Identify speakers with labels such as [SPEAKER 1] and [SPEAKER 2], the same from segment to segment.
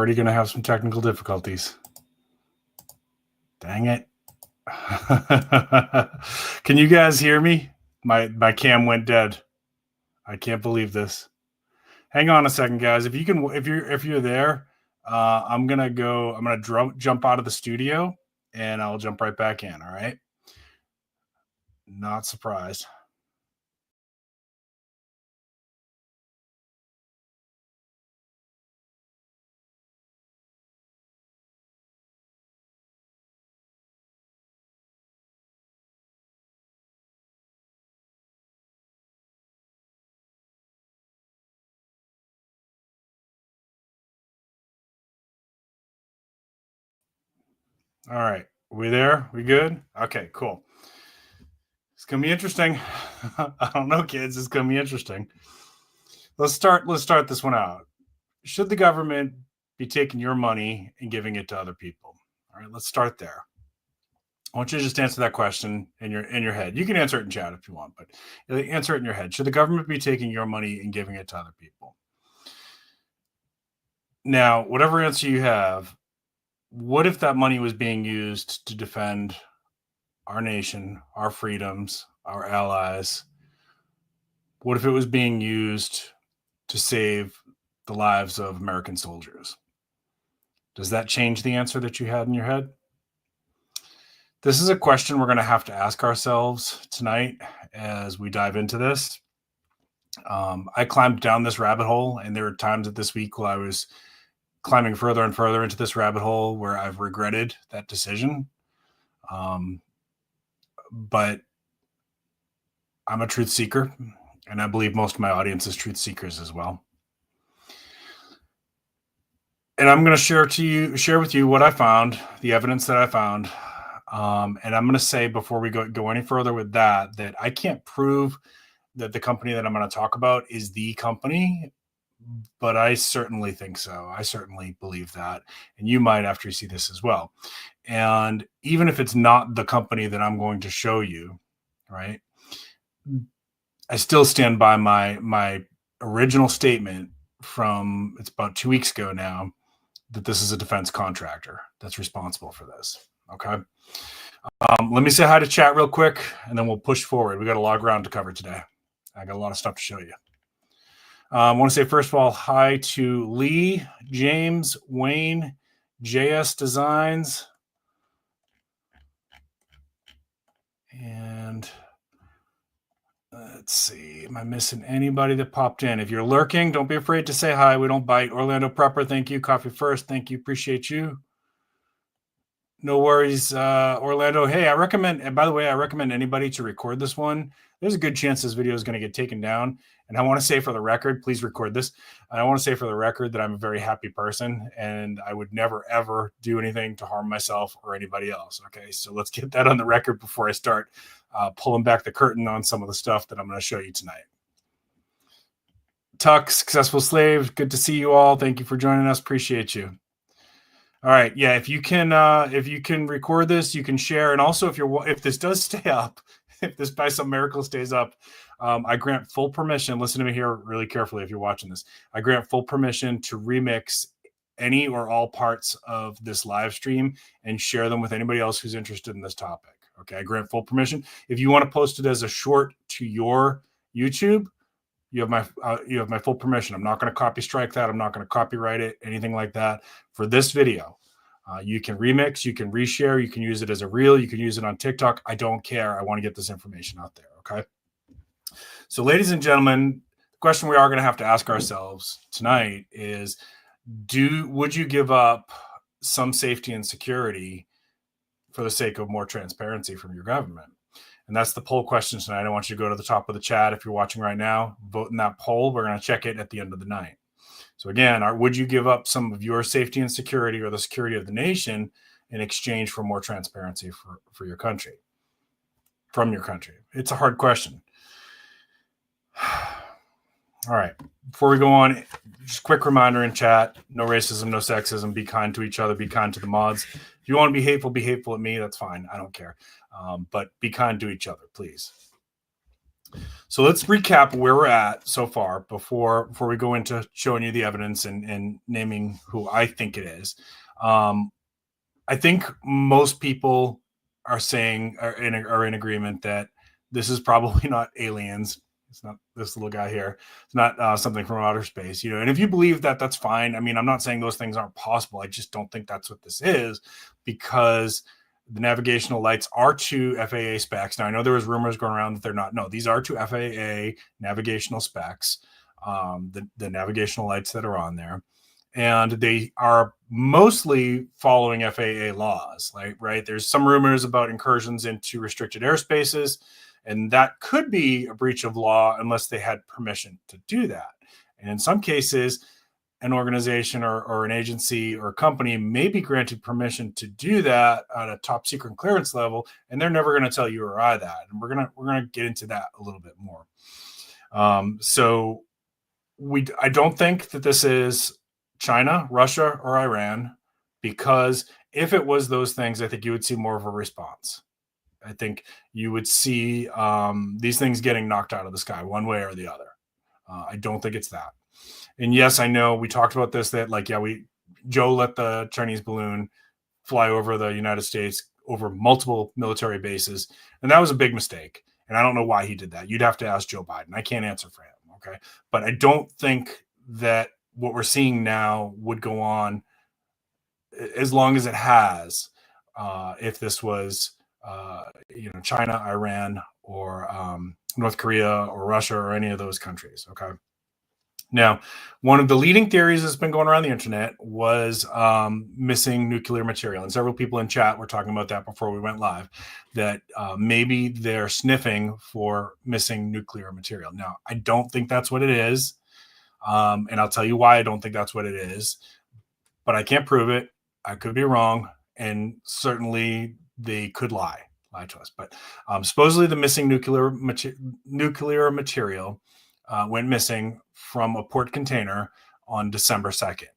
[SPEAKER 1] already going to have some technical difficulties. Dang it. Can you guys hear me? My cam went dead. I can't believe this. Hang on a second, guys. If you're there, I'm gonna jump out of the studio and I'll jump right back in. All right. Not surprised. All right. We there? We good? Okay, cool. It's gonna be interesting. I don't know, kids. It's gonna be interesting. Let's start this one out. Should the government be taking your money and giving it to other people? All right, let's start there. I want you to just answer that question in your head. You can answer it in chat if you want, but answer it in your head. Should the government be taking your money and giving it to other people? Now, whatever answer you have, what if that money was being used to defend our nation, our freedoms, our allies? What if it was being used to save the lives of American soldiers? Does that change the answer that you had in your head? This is a question we're going to have to ask ourselves tonight as we dive into this. I climbed down this rabbit hole, and there were times of this week while I was climbing further and further into this rabbit hole where I've regretted that decision. But I'm a truth seeker, and I believe most of my audience is truth seekers as well. And I'm going to share with you what I found, the evidence that I found. And I'm going to say before we go any further with that I can't prove that the company that I'm going to talk about is the company, but I certainly think so. I certainly believe that. And you might after you see this as well. And even if it's not the company that I'm going to show you, right, I still stand by my original statement from, it's about 2 weeks ago now, that this is a defense contractor that's responsible for this. Okay. Let me say hi to chat real quick, and then we'll push forward. We got a lot of ground to cover today. I got a lot of stuff to show you. I want to say, first of all, hi to Lee, James, Wayne, JS Designs, and let's see. Am I missing anybody that popped in? If you're lurking, don't be afraid to say hi. We don't bite. Orlando Prepper, thank you. Coffee First, thank you. Appreciate you. No worries, Orlando. Hey, I recommend, and by the way, I recommend anybody to record this one. There's a good chance this video is going to get taken down. And I want to say for the record, please record this. I want to say for the record that I'm a very happy person and I would never, ever do anything to harm myself or anybody else. Okay, so let's get that on the record before I start pulling back the curtain on some of the stuff that I'm going to show you tonight. Tuck, Successful Slave, good to see you all. Thank you for joining us. Appreciate you. All right, yeah. If you can record this, you can share, and also if this does stay up, if this by some miracle stays up, I grant full permission. Listen to me here really carefully. If you're watching this, I grant full permission to remix any or all parts of this live stream and share them with anybody else who's interested in this topic. Okay, I grant full permission. If you want to post it as a short to your YouTube, you have my full permission. I'm not going to copy strike that. I'm not going to copyright it, anything like that. For this video, you can remix, you can reshare, you can use it as a reel, you can use it on TikTok. I don't care. I want to get this information out there. Okay. So, ladies and gentlemen, the question we are going to have to ask ourselves tonight is: would you give up some safety and security for the sake of more transparency from your government? And that's the poll question tonight. I want you to go to the top of the chat if you're watching right now. Vote in that poll. We're going to check it at the end of the night. So again, would you give up some of your safety and security or the security of the nation in exchange for more transparency for your country, from your country? It's a hard question. All right. Before we go on, just a quick reminder in chat: no racism, no sexism. Be kind to each other. Be kind to the mods. If you want to be hateful at me, that's fine. I don't care. But be kind to each other, please. So let's recap where we're at so far before we go into showing you the evidence and naming who I think it is. I think most people are saying are in agreement that this is probably not aliens. It's not this little guy here. It's not something from outer space, And if you believe that, that's fine. I mean, I'm not saying those things aren't possible. I just don't think that's what this is, because the navigational lights are to FAA specs. Now, I know there was rumors going around that they're not. No, these are to FAA navigational specs. The navigational lights that are on there, and they are mostly following FAA laws. Right? There's some rumors about incursions into restricted airspaces, and that could be a breach of law unless they had permission to do that. And in some cases, an organization or an agency or a company may be granted permission to do that at a top secret clearance level, and they're never going to tell you or I that. And we're gonna get into that a little bit more. So I don't think that this is China, Russia, or Iran, because if it was those things, I think you would see more of a response. I think you would see these things getting knocked out of the sky one way or the other. I don't think it's that. And yes, I know we talked about this, that Joe let the Chinese balloon fly over the United States over multiple military bases. And that was a big mistake. And I don't know why he did that. You'd have to ask Joe Biden. I can't answer for him. Okay. But I don't think that what we're seeing now would go on as long as it has, if this was, China, Iran, or North Korea, or Russia, or any of those countries. Okay. Now, one of the leading theories that's been going around the internet was missing nuclear material. And several people in chat were talking about that before we went live, that maybe they're sniffing for missing nuclear material. Now, I don't think that's what it is. And I'll tell you why I don't think that's what it is. But I can't prove it. I could be wrong. And certainly they could lie to us. But supposedly the missing nuclear material went missing from a port container on December 2nd.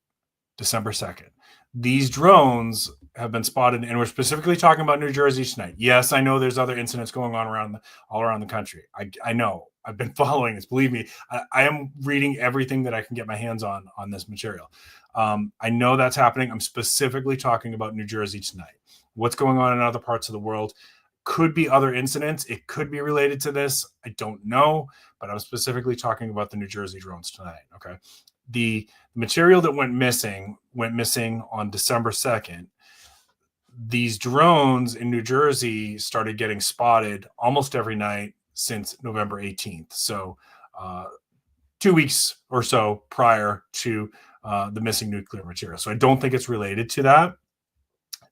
[SPEAKER 1] These drones have been spotted, and we're specifically talking about New Jersey tonight. Yes, I know there's other incidents going on all around the country. I know. I've been following this. Believe me, I am reading everything that I can get my hands on this material. I know that's happening. I'm specifically talking about New Jersey tonight. What's going on in other parts of the world could be other incidents. It could be related to this. I don't know, but I'm specifically talking about the New Jersey drones tonight. Okay. The material that went missing on December 2nd. These drones in New Jersey started getting spotted almost every night since November 18th. So 2 weeks or so prior to the missing nuclear material. So I don't think it's related to that.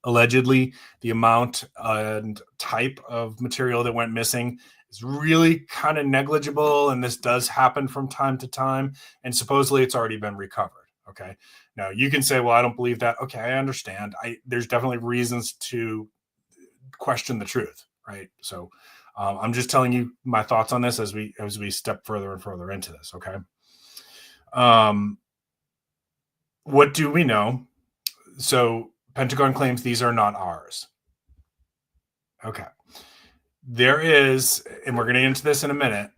[SPEAKER 1] Allegedly, the amount and type of material that went missing is really kind of negligible, and this does happen from time to time, and supposedly it's already been recovered. Okay. Now you can say, well, I don't believe that. Okay, I understand. There's definitely reasons to question the truth, right? So I'm just telling you my thoughts on this as we step further and further into this. Okay. What do we know? So Pentagon claims these are not ours. Okay. There is, and we're going to get into this in a minute,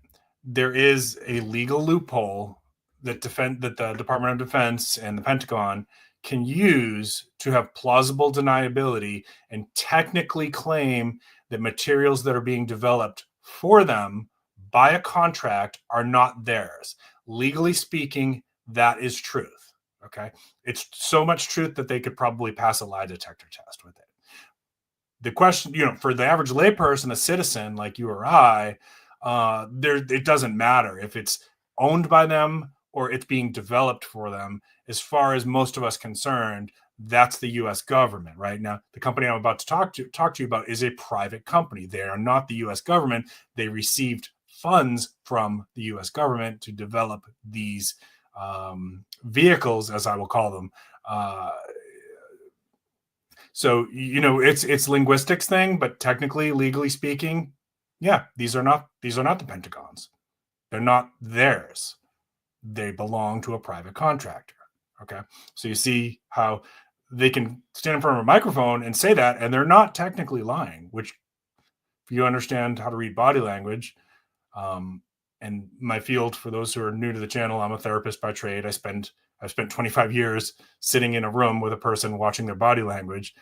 [SPEAKER 1] there is a legal loophole that the Department of Defense and the Pentagon can use to have plausible deniability and technically claim that materials that are being developed for them by a contract are not theirs. Legally speaking, that is truth. Okay. It's so much truth that they could probably pass a lie detector test with it. The question, for the average layperson, a citizen like you or I, it doesn't matter if it's owned by them or it's being developed for them. As far as most of us concerned, that's the U.S. government. Right now, the company I'm about to talk to you about is a private company. They are not the U.S. government. They received funds from the U.S. government to develop these vehicles, as I will call them. So it's linguistics thing, but technically, legally speaking, yeah, these are not the Pentagon's. They're not theirs. They belong to a private contractor. Okay, so you see how they can stand in front of a microphone and say that, and they're not technically lying. Which, if you understand how to read body language, And my field, for those who are new to the channel, I'm a therapist by trade. I've spent 25 years sitting in a room with a person watching their body language.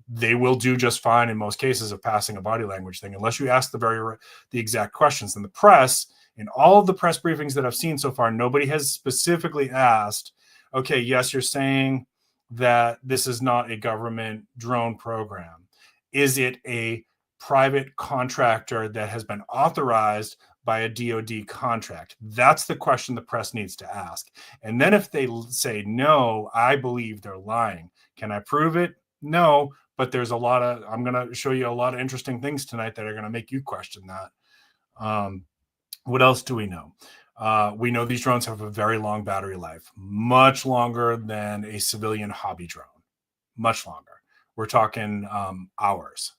[SPEAKER 1] They will do just fine in most cases of passing a body language thing, unless you ask the exact questions. In the press, in all of the press briefings that I've seen so far, nobody has specifically asked, okay, yes, you're saying that this is not a government drone program. Is it a private contractor that has been authorized by a DoD contract? That's the question the press needs to ask. And then if they say no, I believe they're lying. Can I prove it? No, but there's I'm going to show you a lot of interesting things tonight that are going to make you question that. What else do we know? We know these drones have a very long battery life, much longer than a civilian hobby drone, much longer. We're talking hours.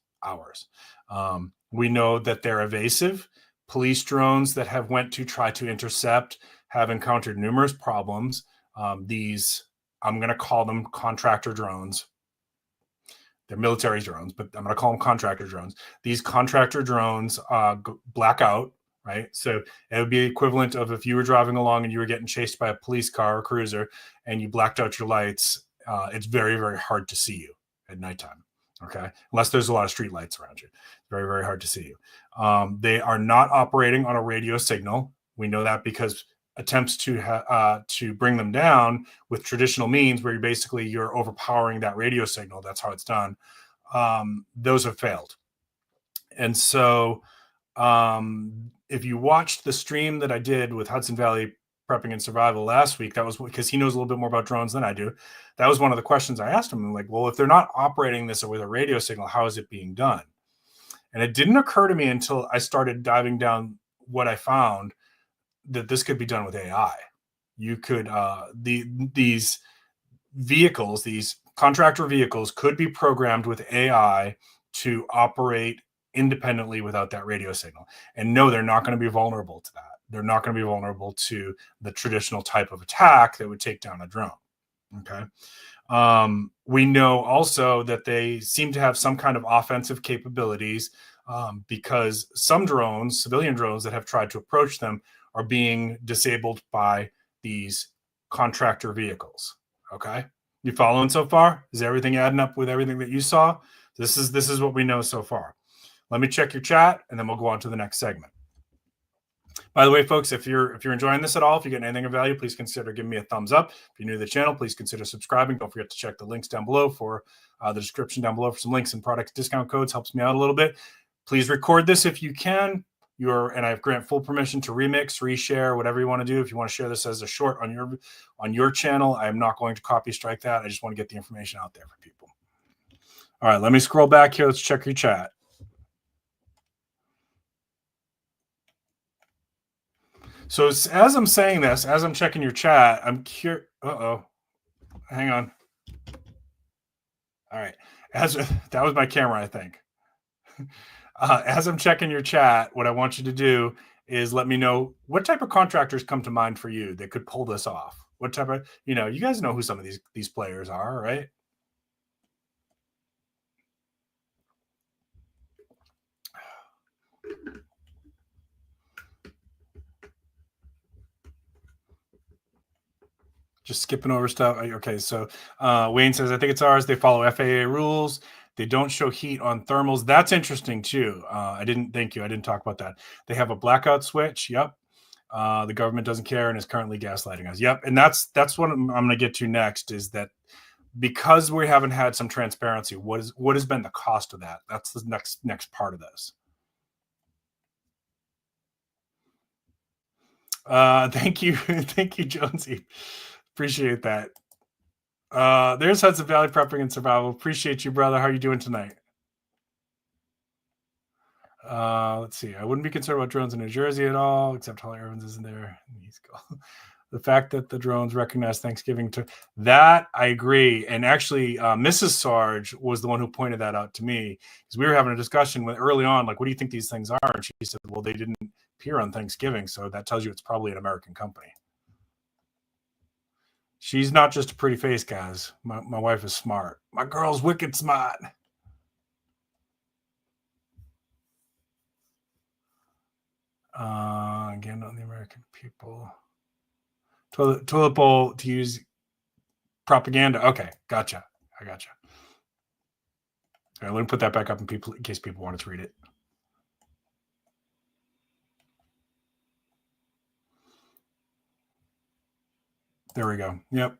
[SPEAKER 1] We know that they're evasive. Police drones that have went to try to intercept have encountered numerous problems. These, I'm going to call them contractor drones. They're military drones, but I'm going to call them contractor drones. These contractor drones black out, right? So it would be equivalent of if you were driving along and you were getting chased by a police car or cruiser and you blacked out your lights. It's very, very hard to see you at nighttime. Okay, unless there's a lot of street lights around you. Very, very hard to see you. They are not operating on a radio signal. We know that because attempts to bring them down with traditional means, where you're overpowering that radio signal. That's how it's done. Those have failed. And so if you watched the stream that I did with Hudson Valley Prepping and Survival last week, that was because he knows a little bit more about drones than I do. That was one of the questions I asked him. I'm like, well, if they're not operating this with a radio signal, how is it being done? And it didn't occur to me until I started diving down what I found, that this could be done with AI. You could, these vehicles, these contractor vehicles could be programmed with AI to operate independently without that radio signal. And no, they're not going to be vulnerable to that. They're not going to be vulnerable to the traditional type of attack that would take down a drone. Okay. We know also that they seem to have some kind of offensive capabilities, because some drones, civilian drones that have tried to approach them, are being disabled by these contractor vehicles. Okay. You following so far? Is everything adding up with everything that you saw? This is what we know so far. Let me check your chat, and then we'll go on to the next segment. By the way, folks, if you're enjoying this at all, if you get anything of value, please consider giving me a thumbs up. If you're new to the channel, please consider subscribing. Don't forget to check the links down below for the description down below for some links and product discount codes. Helps me out a little bit. Please record this if you can. And I grant full permission to remix, reshare, whatever you want to do. If you want to share this as a short on your channel, I am not going to copy strike that. I just want to get the information out there for people. All right, let me scroll back here. Let's check your chat. So as I'm saying this, as I'm checking your chat, I'm curious. Hang on. All right. That was my camera, I think. As I'm checking your chat, what I want you to do is let me know what type of contractors come to mind for you that could pull this off. What type of, you guys know who some of these players are, right? Just skipping over stuff. Okay, so Wayne says, I think it's ours. They follow FAA rules. They don't show heat on thermals. That's interesting too. Thank you. I didn't talk about that. They have a blackout switch. Yep. The government doesn't care and is currently gaslighting us. Yep. And that's what I'm going to get to next, is that because we haven't had some transparency, what has been the cost of that? That's the next part of this. Thank you. Thank you, Jonesy. Appreciate that. There's Hudson Valley Prepping and Survival. Appreciate you, brother. How are you doing tonight? Let's see. I wouldn't be concerned about drones in New Jersey at all, except Holly Evans isn't there. The fact that the drones recognize Thanksgiving that I agree. And actually, Mrs. Sarge was the one who pointed that out to me, because we were having a discussion early on, like, what do you think these things are? And she said, well, they didn't appear on Thanksgiving, so that tells you it's probably an American company. She's not just a pretty face, guys. My wife is smart. My girl's wicked smart. Again, on the American people. Toilet bowl to use propaganda. Okay, gotcha. I gotcha. All right, let me put that back up in case people wanted to read it. There we go. Yep.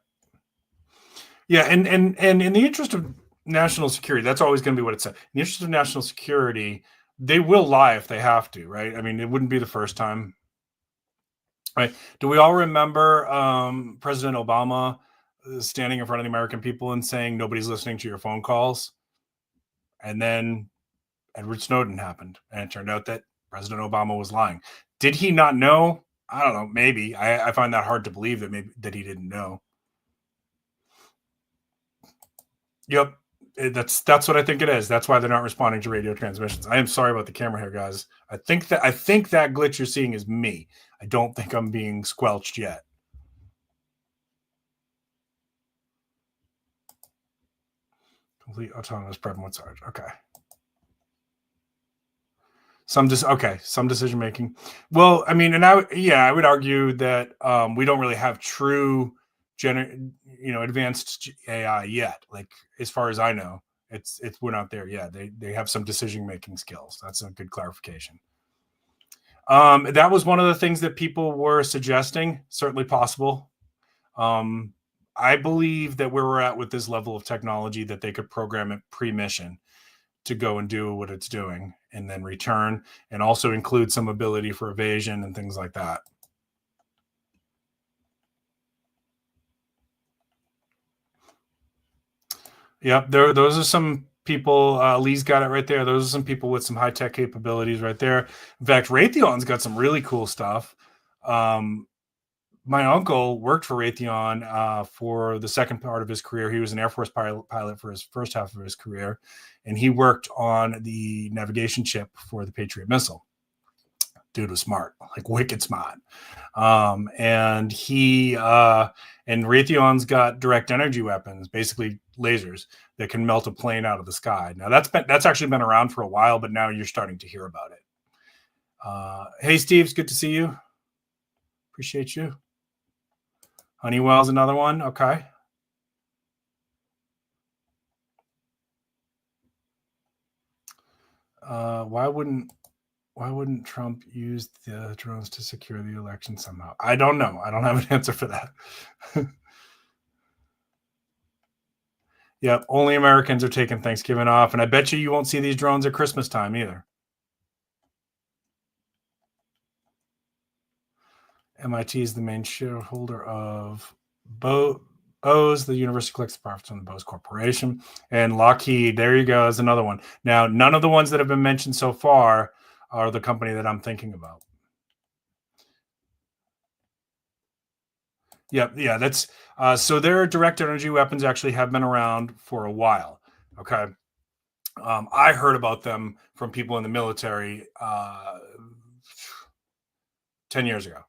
[SPEAKER 1] Yeah, and in the interest of national security, that's always going to be what it said. In the interest of national security, they will lie if they have to, right? I mean, it wouldn't be the first time, right? Do we all remember President Obama standing in front of the American people and saying nobody's listening to your phone calls? And then Edward Snowden happened, and it turned out that President Obama was lying. Did he not know? I don't know. Maybe. I find that hard to believe that he didn't know. Yep. That's what I think it is. That's why they're not responding to radio transmissions. I am sorry about the camera here, guys. I think that glitch you're seeing is me. I don't think I'm being squelched yet. Complete autonomous prep and charge. Okay. Some decision making. Well, I mean, and I would argue that we don't really have true advanced AI yet. Like, as far as I know, we're not there yet. They have some decision making skills. That's a good clarification. That was one of the things that people were suggesting. Certainly possible. I believe that where we're at with this level of technology, that they could program it pre-mission to go and do what it's doing and then return, and also include some ability for evasion and things like that. Yep, those are some people. Lee's got it right there. Those are some people with some high-tech capabilities right there. In fact, Raytheon's got some really cool stuff. My uncle worked for Raytheon for the second part of his career. He was an Air Force pilot for his first half of his career, and he worked on the navigation chip for the Patriot missile. Dude was smart, like wicked smart. And Raytheon's got direct energy weapons, basically lasers that can melt a plane out of the sky. Now that's actually been around for a while, but now you're starting to hear about it. Hey, Steve, it's good to see you. Appreciate you. Honeywell's another one. Okay. Why wouldn't Trump use the drones to secure the election somehow? I don't know. I don't have an answer for that. Yep. Only Americans are taking Thanksgiving off. And I bet you won't see these drones at Christmas time either. MIT is the main shareholder of Bose. The university collects the profits from the Bose Corporation. And Lockheed, there you go, is another one. Now, none of the ones that have been mentioned so far are the company that I'm thinking about. Yeah, that's so their direct energy weapons actually have been around for a while. Okay. I heard about them from people in the military 10 years ago.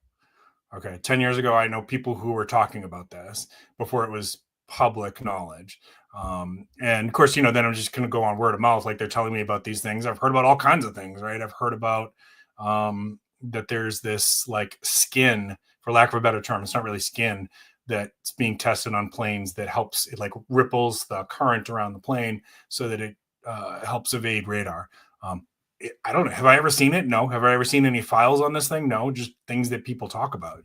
[SPEAKER 1] Okay, 10 years ago, I know people who were talking about this before it was public knowledge. And of course, then I'm just going to go on word of mouth. Like, they're telling me about these things. I've heard about all kinds of things, right? I've heard about that there's this like skin, for lack of a better term, it's not really skin, that's being tested on planes that helps, it like ripples the current around the plane so that it helps evade radar. I don't know. Have I ever seen it? No. Have I ever seen any files on this thing? No. Just things that people talk about,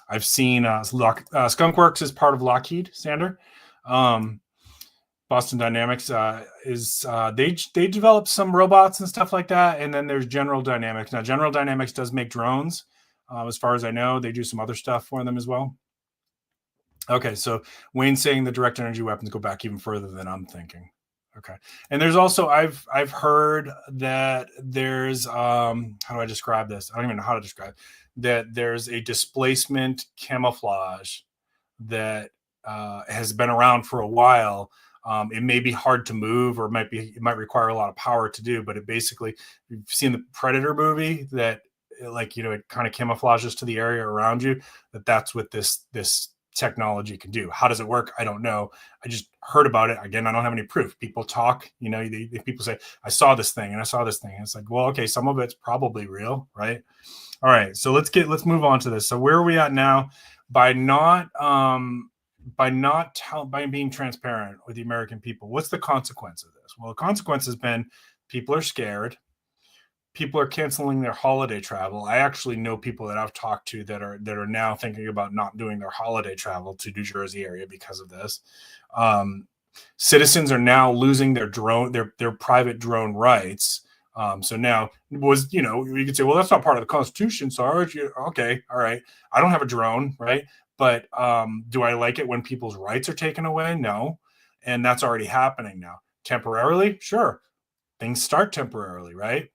[SPEAKER 1] I've seen Skunkworks is part of Lockheed, Sander. Boston Dynamics they develop some robots and stuff like that. And then there's General Dynamics. Now, General Dynamics does make drones. As far as I know, they do some other stuff for them as well. Okay, so Wayne's saying the direct energy weapons go back even further than I'm thinking. Okay. And there's also, I've heard that there's how do I describe this? I don't even know how to describe that. There's a displacement camouflage that has been around for a while. It may be hard to move, or it might require a lot of power to do, but it basically, you've seen the Predator movie, that it kind of camouflages to the area around you. That's what this technology can do. How does it work? I don't know. I just heard about it. Again, I don't have any proof. People talk, people say, I saw this thing and I saw this thing. And it's like, well, okay, some of it's probably real, right? All right, so let's move on to this. So where are we at now? By being transparent with the American people, what's the consequence of this? Well, the consequence has been people are scared. People are canceling their holiday travel. I actually know people that I've talked to that are now thinking about not doing their holiday travel to New Jersey area because of this. Citizens are now losing their private drone rights. So now you could say, well, that's not part of the Constitution. So okay, all right. I don't have a drone, right? But do I like it when people's rights are taken away? No. And that's already happening now. Temporarily, sure. Things start temporarily, right?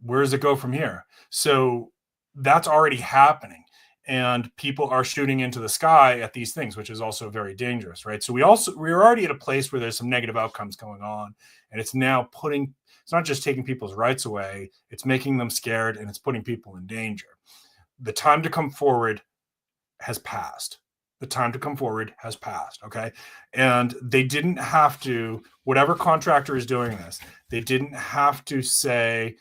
[SPEAKER 1] Where does it go from here? So that's already happening. And people are shooting into the sky at these things, which is also very dangerous, right? So we're already at a place where there's some negative outcomes going on. And it's now it's not just taking people's rights away, it's making them scared and it's putting people in danger. The time to come forward has passed. Okay. And they didn't have to, whatever contractor is doing this, they didn't have to say,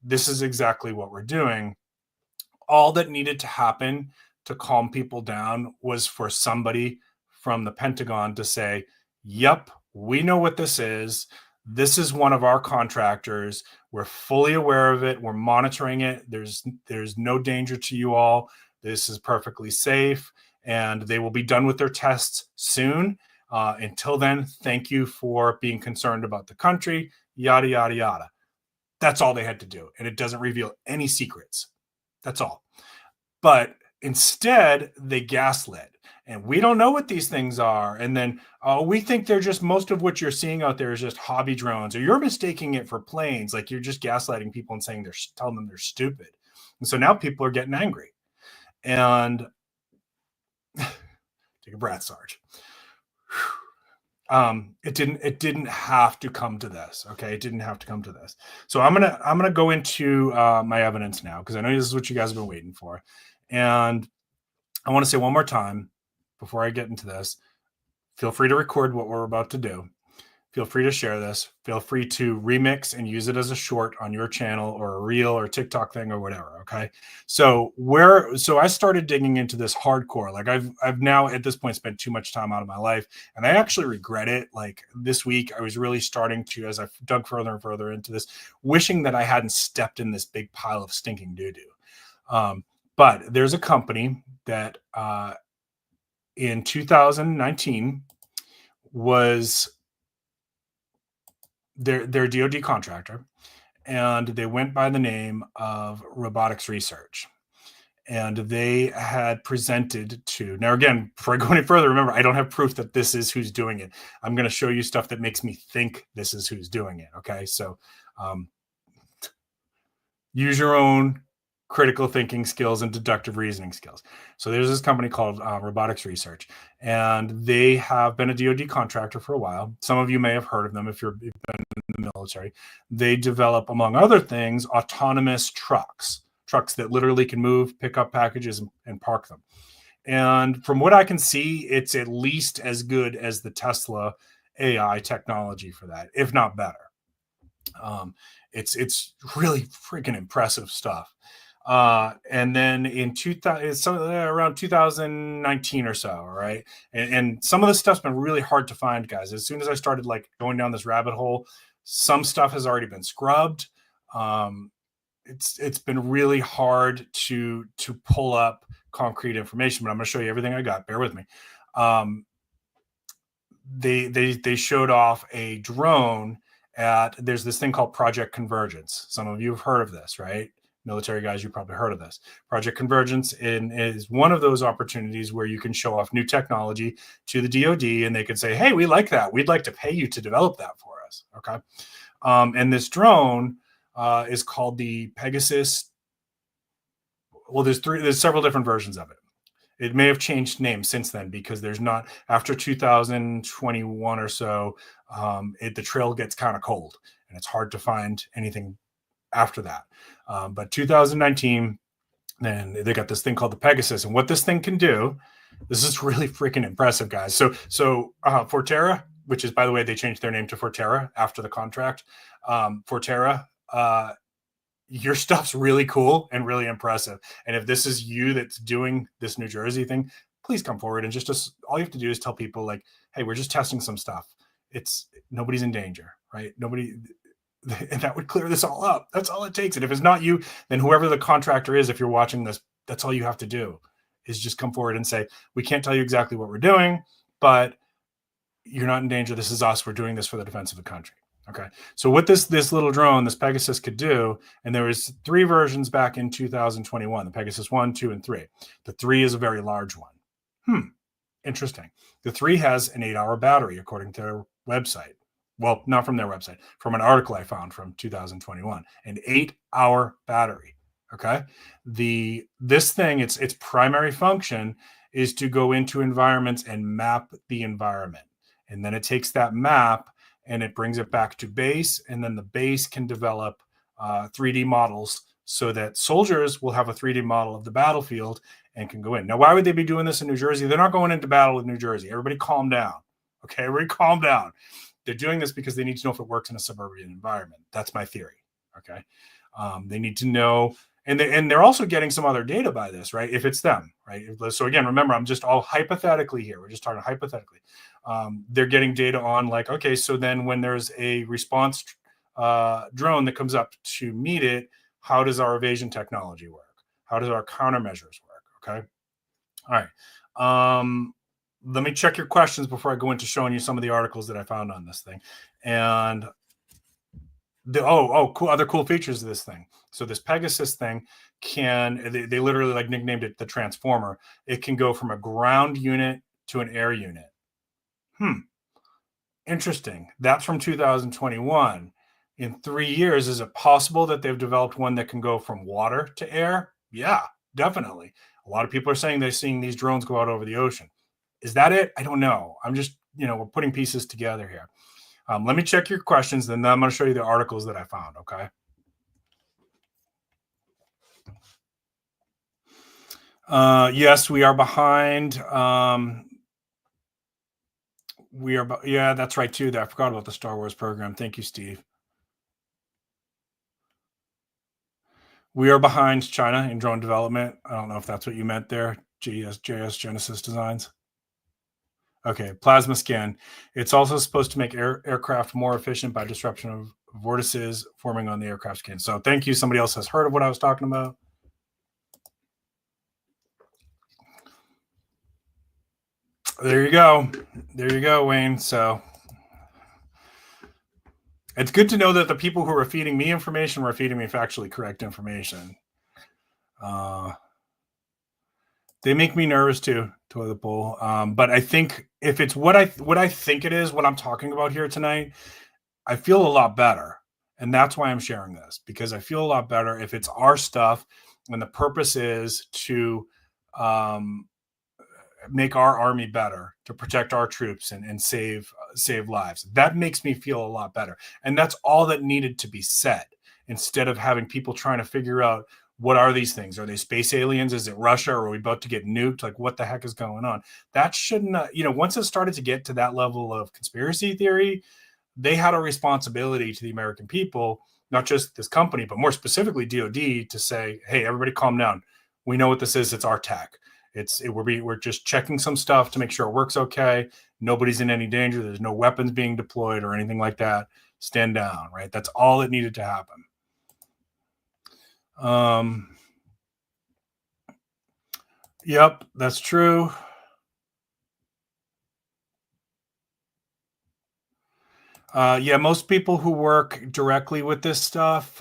[SPEAKER 1] this is exactly what we're doing. All that needed to happen to calm people down was for somebody from the Pentagon to say, yep, we know what this is. This is one of our contractors. We're fully aware of it. We're monitoring it. There's no danger to you all. This is perfectly safe. And they will be done with their tests soon. Until then, thank you for being concerned about the country, yada, yada, yada. That's all they had to do. And it doesn't reveal any secrets. That's all. But instead, they gaslit. And we don't know what these things are. And then we think they're just, most of what you're seeing out there is just hobby drones, or you're mistaking it for planes. Like you're just gaslighting people and saying telling them they're stupid. And so now people are getting angry. And take a breath, Sarge. It didn't have to come to this. Okay. It didn't have to come to this. So I'm going to go into my evidence now, because I know this is what you guys have been waiting for. And I want to say one more time before I get into this, feel free to record what we're about to do. Feel free to share this. Feel free to remix and use it as a short on your channel or a reel or TikTok thing or whatever. Okay. So I started digging into this hardcore. Like I've now at this point spent too much time out of my life, and I actually regret it. Like this week, I was really starting to, as I dug further and further into this, wishing that I hadn't stepped in this big pile of stinking doo-doo. But there's a company that in 2019 was their DoD contractor, and they went by the name of Robotics Research. And they had presented to, now again, before I go any further, remember, I don't have proof that this is who's doing it. I'm going to show you stuff that makes me think this is who's doing it. Okay. So use your own critical thinking skills and deductive reasoning skills. So there's this company called Robotics Research, and they have been a DoD contractor for a while. Some of you may have heard of them if you've been in the military. They develop, among other things, autonomous trucks that literally can move, pick up packages, and park them. And from what I can see, it's at least as good as the Tesla AI technology for that, if not better. It's really freaking impressive stuff. And then in around 2019 or so, right? And some of this stuff's been really hard to find, guys. As soon as I started like going down this rabbit hole, some stuff has already been scrubbed. It's been really hard to pull up concrete information, but I'm going to show you everything I got. Bear with me. They showed off a drone there's this thing called Project Convergence. Some of you have heard of this, right? Military guys, you probably heard of this. Project Convergence is one of those opportunities where you can show off new technology to the DoD, and they could say, hey, we like that. We'd like to pay you to develop that for us. Okay. And this drone is called the Pegasus. Well, there's several different versions of it. It may have changed names since then, because there's not, after 2021 or so, the trail gets kind of cold and it's hard to find anything after that. But 2019, then they got this thing called the Pegasus. And what this thing can do This is really freaking impressive, guys. So Forterra, which is, by the way, they changed their name to Forterra after the contract. Forterra, your stuff's really cool and really impressive. And if this is you that's doing this New Jersey thing, please come forward and just all you have to do is tell people like, hey, we're just testing some stuff. It's nobody's in danger, right? Nobody, and that would clear this all up. That's all it takes. And if it's not you, then whoever the contractor is, if you're watching this, that's all you have to do is just come forward and say, we can't tell you exactly what we're doing, but you're not in danger. This is us. We're doing this for the defense of the country. Okay. So what this little drone, this Pegasus, could do, and there was 3 versions back in 2021, the Pegasus 1, 2, and 3. The 3 is a very large one. Interesting. The 3 has an 8-hour battery, according to their website. Well, not from their website, from an article I found from 2021. An 8-hour battery. Okay. This thing, its primary function is to go into environments and map the environment. And then it takes that map and it brings it back to base. And then the base can develop 3D models so that soldiers will have a 3D model of the battlefield and can go in. Now, why would they be doing this in New Jersey? They're not going into battle with New Jersey. Everybody calm down. Okay, everybody calm down. They're doing this because they need to know if it works in a suburban environment. That's my theory. Okay. They need to know, and they're also getting some other data by this, right? If it's them, right? So again, remember, I'm just all hypothetically here. We're just talking hypothetically. They're getting data on like, okay, so then when there's a response drone that comes up to meet it, how does our evasion technology work? How does our countermeasures work? Okay. All right. Let me check your questions before I go into showing you some of the articles that I found on this thing. And cool, other cool features of this thing. So this Pegasus thing they literally like nicknamed it the Transformer. It can go from a ground unit to an air unit. Interesting. That's from 2021. In 3 years, is it possible that they've developed one that can go from water to air? Yeah, definitely. A lot of people are saying they're seeing these drones go out over the ocean. Is that it? I don't know. I'm just, we're putting pieces together here. Let me check your questions, and then I'm going to show you the articles that I found, okay? Yes, we are behind. Yeah, that's right, too. I forgot about the Star Wars program. Thank you, Steve. We are behind China in drone development. I don't know if that's what you meant there. JS Genesis Designs. Okay, plasma scan. It's also supposed to make aircraft more efficient by disruption of vortices forming on the aircraft skin. So thank you. Somebody else has heard of what I was talking about. There you go. There you go, Wayne. So it's good to know that the people who are feeding me information were feeding me factually correct information. They make me nervous too, toilet bowl. But I think if it's what I think it is, what I'm talking about here tonight, I feel a lot better. And that's why I'm sharing this, because I feel a lot better if it's our stuff and the purpose is to make our army better, to protect our troops and save lives. That makes me feel a lot better. And that's all that needed to be said, instead of having people trying to figure out, what are these things? Are they space aliens? Is it Russia? Or are we about to get nuked? Like, what the heck is going on? That shouldn't, once it started to get to that level of conspiracy theory, they had a responsibility to the American people, not just this company, but more specifically DOD, to say, hey, everybody calm down. We know what this is. It's our tech. We're just checking some stuff to make sure it works okay. Nobody's in any danger. There's no weapons being deployed or anything like that. Stand down, right? That's all that needed to happen. Yep, that's true. Yeah, most people who work directly with this stuff,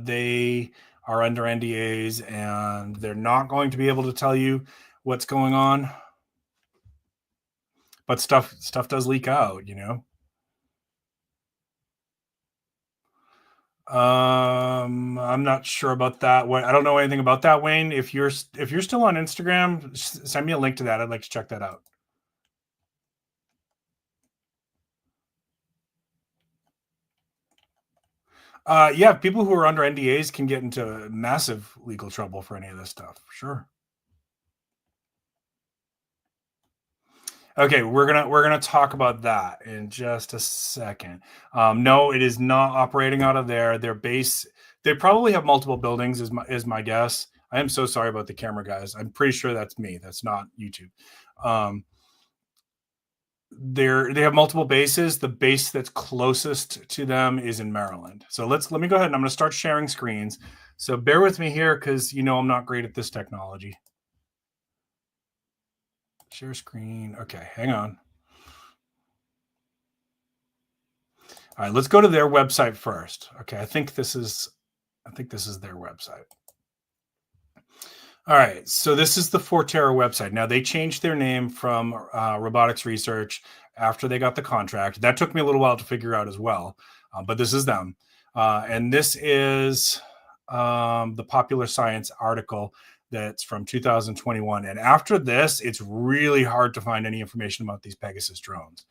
[SPEAKER 1] they are under NDAs and they're not going to be able to tell you what's going on. But stuff does leak out, I'm not sure about that. I don't know anything about that, Wayne. If you're still on Instagram, send me a link to that. I'd like to check that out. Yeah, people who are under NDAs can get into massive legal trouble for any of this stuff. Sure. Okay, we're gonna talk about that in just a second. No, it is not operating out of there. Their base, they probably have multiple buildings, is my guess. I am so sorry about the camera, guys. I'm pretty sure that's me. That's not YouTube. Um, they have multiple bases. The base that's closest to them is in Maryland. So let me go ahead and I'm going to start sharing screens. So bear with me here because I'm not great at this technology. Share screen. Okay, hang on. All right, let's go to their website first. Okay, I think this is their website. All right, so this is the Forterra website. Now they changed their name from Robotics Research after they got the contract. That took me a little while to figure out as well, but this is them, and this is the Popular Science article that's from 2021. And after this, it's really hard to find any information about these Pegasus drones.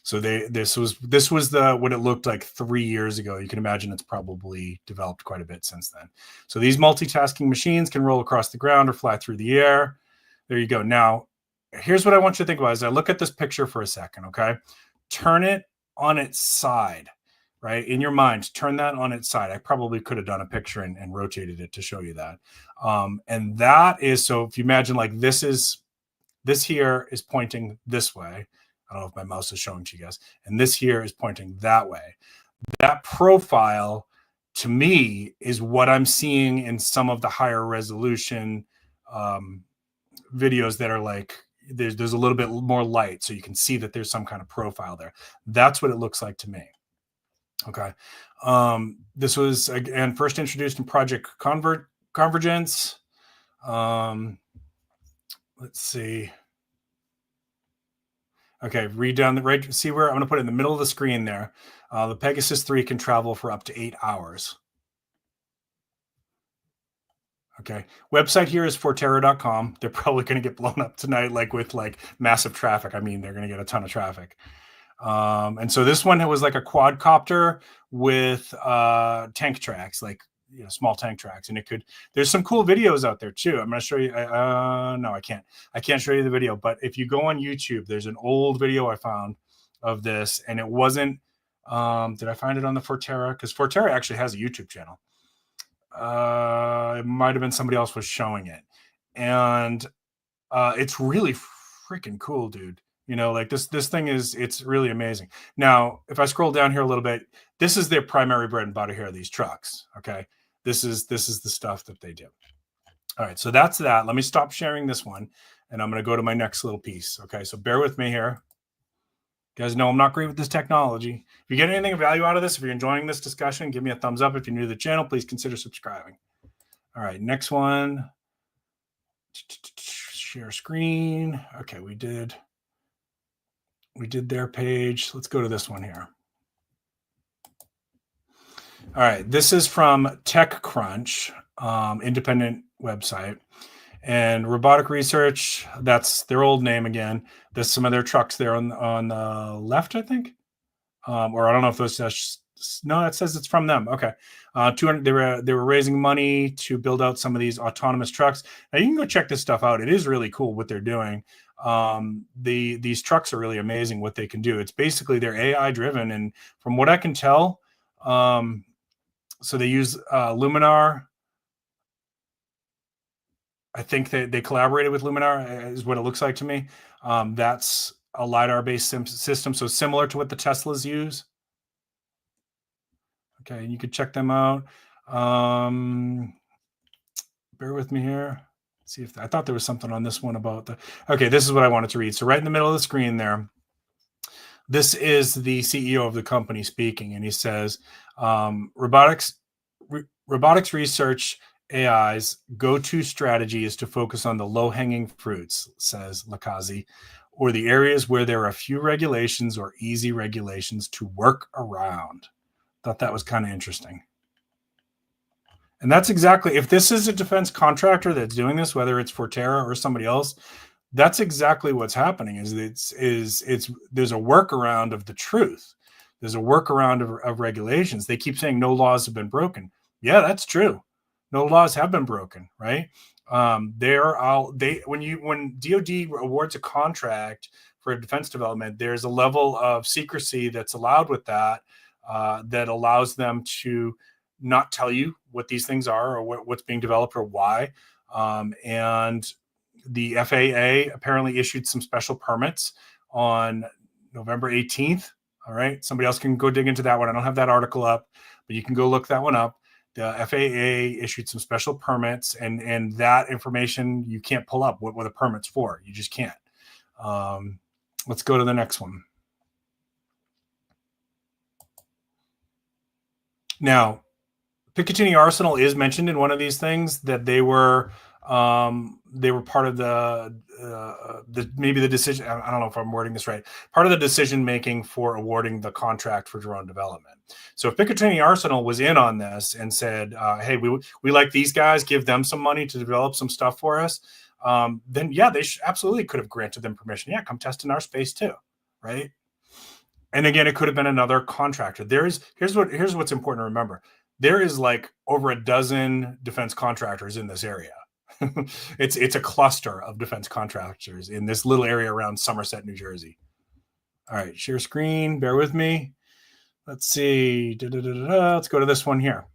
[SPEAKER 1] So this was what it looked like 3 years ago. You can imagine it's probably developed quite a bit since then. So these multitasking machines can roll across the ground or fly through the air. There you go. Now, here's what I want you to think about as I look at this picture for a second, okay? Turn it on its side, right? In your mind, turn that on its side. I probably could have done a picture and rotated it to show you that. And that is, so if you imagine like this here is pointing this way. I don't know if my mouse is showing to you guys. And this here is pointing that way. That profile, to me, is what I'm seeing in some of the higher resolution videos that are like, there's a little bit more light, so you can see that there's some kind of profile there. That's what it looks like to me. Okay. This was, again, first introduced in Project Convergence. Let's see. Okay, read down the right. See where I'm going to put it in the middle of the screen there. The Pegasus 3 can travel for up to 8 hours. Okay, website here is forterra.com. They're probably going to get blown up tonight, like with like massive traffic. I mean, they're going to get a ton of traffic. And so this one was like a quadcopter with tank tracks, like small tank tracks, and there's some cool videos out there too. I'm going to show you. No, I can't show you the video, but if you go on YouTube, there's an old video I found of this, and it wasn't, did I find it on the Forterra? Because Forterra actually has a YouTube channel. It might've been somebody else was showing it, and it's really freaking cool, dude. Like this thing it's really amazing. Now, if I scroll down here a little bit, this is their primary bread and butter here, these trucks. Okay. This is the stuff that they do. All right. So that's that. Let me stop sharing this one and I'm going to go to my next little piece. Okay. So bear with me here. You guys know I'm not great with this technology. If you get anything of value out of this, if you're enjoying this discussion, give me a thumbs up. If you're new to the channel, please consider subscribing. All right. Next one. Share screen. Okay. We did their page. Let's go to this one here. All right, this is from TechCrunch, independent website, and Robotic Research. That's their old name again. There's some of their trucks there on the left, I think, or I don't know if those. No, it says it's from them. Okay, 200. They were raising money to build out some of these autonomous trucks. Now you can go check this stuff out. It is really cool what they're doing. These trucks are really amazing what they can do. It's basically they're AI driven, and from what I can tell, so they use Luminar. I think they collaborated with Luminar, is what it looks like to me. That's a LiDAR based system, so similar to what the Teslas use. Okay, and you could check them out. Bear with me here. See if I thought there was something on this one about the. Okay, this is what I wanted to read. So right in the middle of the screen there, this is the CEO of the company speaking, and he says, robotics research AI's go-to strategy is to focus on the low-hanging fruits, says Lakazi, or the areas where there are few regulations or easy regulations to work around. Thought that was kind of interesting. And that's exactly, if this is a defense contractor that's doing this, whether it's Forterra or somebody else, that's exactly what's happening. There's a workaround of the truth. There's a workaround of regulations. They keep saying no laws have been broken. Yeah, that's true. No laws have been broken, right? When DoD awards a contract for a defense development, there's a level of secrecy that's allowed with that, that allows them to not tell you what these things are or what's being developed or why. And the FAA apparently issued some special permits on November 18th. All right. Somebody else can go dig into that one. I don't have that article up, but you can go look that one up. The FAA issued some special permits, and that information you can't pull up what the permit's for. You just can't. Let's go to the next one. Now, Picatinny Arsenal is mentioned in one of these things, that they were part of maybe the decision. I don't know if I'm wording this right. Part of the decision making for awarding the contract for drone development. So if Picatinny Arsenal was in on this and said, "Hey, we like these guys, give them some money to develop some stuff for us," then yeah, they absolutely could have granted them permission. Yeah, come test in our space too, right? And again, it could have been another contractor. Here's what's important to remember. There is like over a dozen defense contractors in this area. It's a cluster of defense contractors in this little area around Somerset, New Jersey. All right, share screen. Bear with me. Let's see. Let's go to this one here.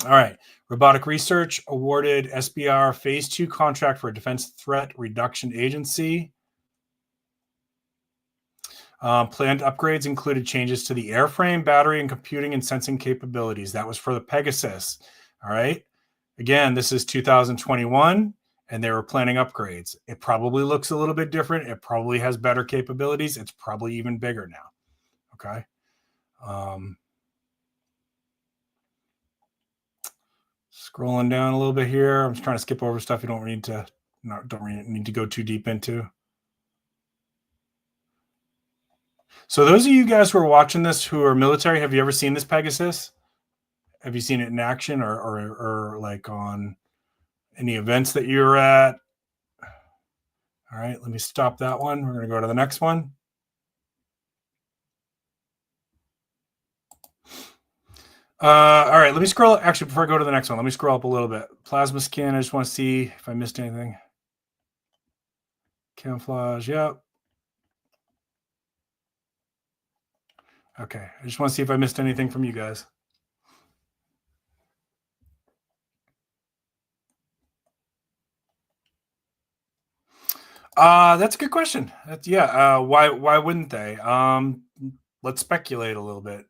[SPEAKER 1] All right. Robotic Research awarded SBR Phase 2 contract for a Defense Threat Reduction Agency. Planned upgrades included changes to the airframe, battery, and computing and sensing capabilities. That was for the Pegasus. All right. Again, this is 2021, and they were planning upgrades. It probably looks a little bit different. It probably has better capabilities. It's probably even bigger now. Okay. Scrolling down a little bit here. I'm just trying to skip over stuff you don't need to go too deep into. So those of you guys who are watching this who are military, have you ever seen this Pegasus? Have you seen it in action or like on any events that you're at? All right, let me stop that one. We're going to go to the next one. All right, let me scroll. Actually, before I go to the next one, let me scroll up a little bit. Plasma scan. I just want to see if I missed anything. Camouflage. Yep. Okay, I just want to see if I missed anything from you guys. That's a good question. Why wouldn't they? Let's speculate a little bit.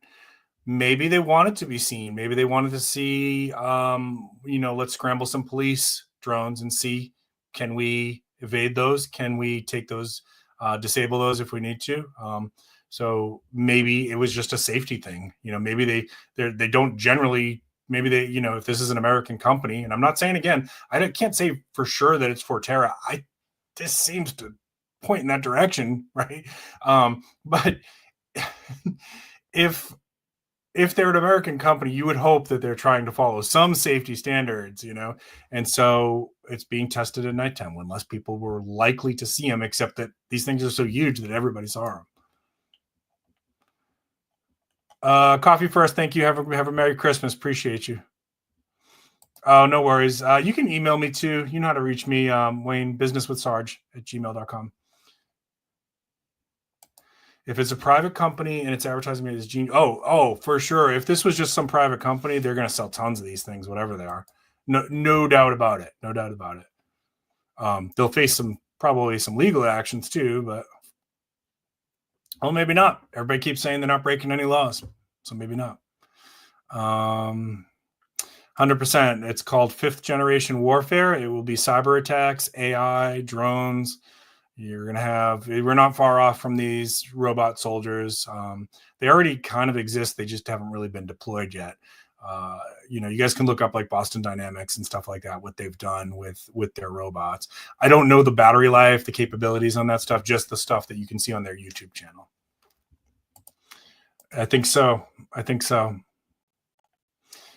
[SPEAKER 1] Maybe they wanted to be seen. Maybe they wanted to see, let's scramble some police drones and see, can we evade those? Can we take those, disable those if we need to? So maybe it was just a safety thing. Maybe they don't generally. Maybe they, if this is an American company, and I'm not saying, again, I can't say for sure that it's Forterra. This seems to point in that direction, right? But if they're an American company, you would hope that they're trying to follow some safety standards, and so it's being tested at nighttime when less people were likely to see them, except that these things are so huge that everybody saw them. Coffee first. Thank you. Have a Merry Christmas. Appreciate you. Oh, no worries. You can email me too. You know how to reach me, Wayne, businesswithsarge@gmail.com. If it's a private company and it's advertising me as genius, for sure. If this was just some private company, they're going to sell tons of these things, whatever they are. No doubt about it. No doubt about it. They'll face probably some legal actions too, but maybe not. Everybody keeps saying they're not breaking any laws, so maybe not. 100%. It's called 5th generation warfare. It will be cyber attacks, AI, drones. We're not far off from these robot soldiers. They already kind of exist. They just haven't really been deployed yet. You guys can look up like Boston Dynamics and stuff like that, what they've done with their robots. I don't know the battery life, the capabilities on that stuff, just the stuff that you can see on their YouTube channel. I think so.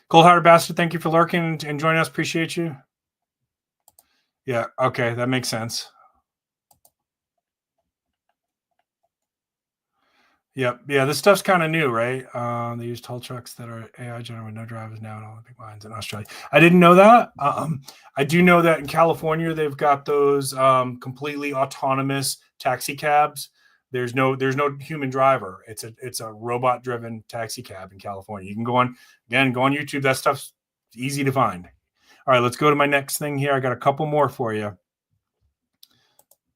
[SPEAKER 1] Cold-hearted bastard, thank you for lurking and joining us. Appreciate you. Yeah, okay, that makes sense. Yep. Yeah, this stuff's kind of new, right? They use toll trucks that are AI generated with no drivers now in Olympic lines in Australia. I didn't know that. I do know that in California they've got those completely autonomous taxi cabs. There's no human driver. It's a robot driven taxi cab in California. You can go on YouTube. That stuff's easy to find. All right, let's go to my next thing here. I got a couple more for you.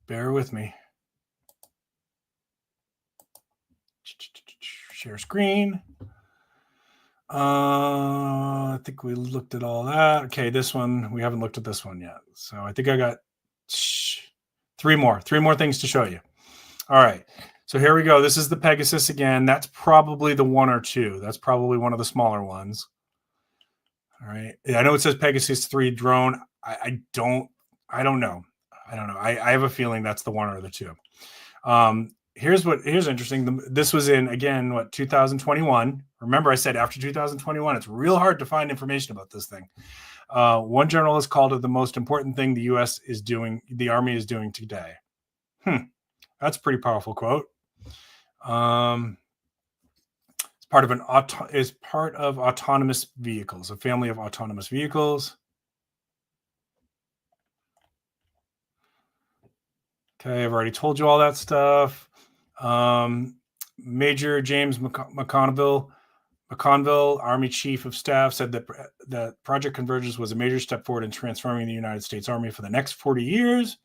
[SPEAKER 1] Bear with me. Share screen. I think we looked at all that. Okay, this one, we haven't looked at this one yet. So I think I got three more things to show you. All right. So here we go. This is the Pegasus again. That's probably the 1 or 2. That's probably one of the smaller ones. All right. I know it says Pegasus 3 drone. I don't know. I have a feeling that's the 1 or the 2. Here's interesting. This was in, again, 2021. Remember, I said after 2021, it's real hard to find information about this thing. One journalist called it the most important thing the Army is doing today. That's a pretty powerful quote. It's part of autonomous vehicles, a family of autonomous vehicles. Okay, I've already told you all that stuff. Major James McConville, Army Chief of Staff, said that Project Convergence was a major step forward in transforming the United States Army for the next 40 years.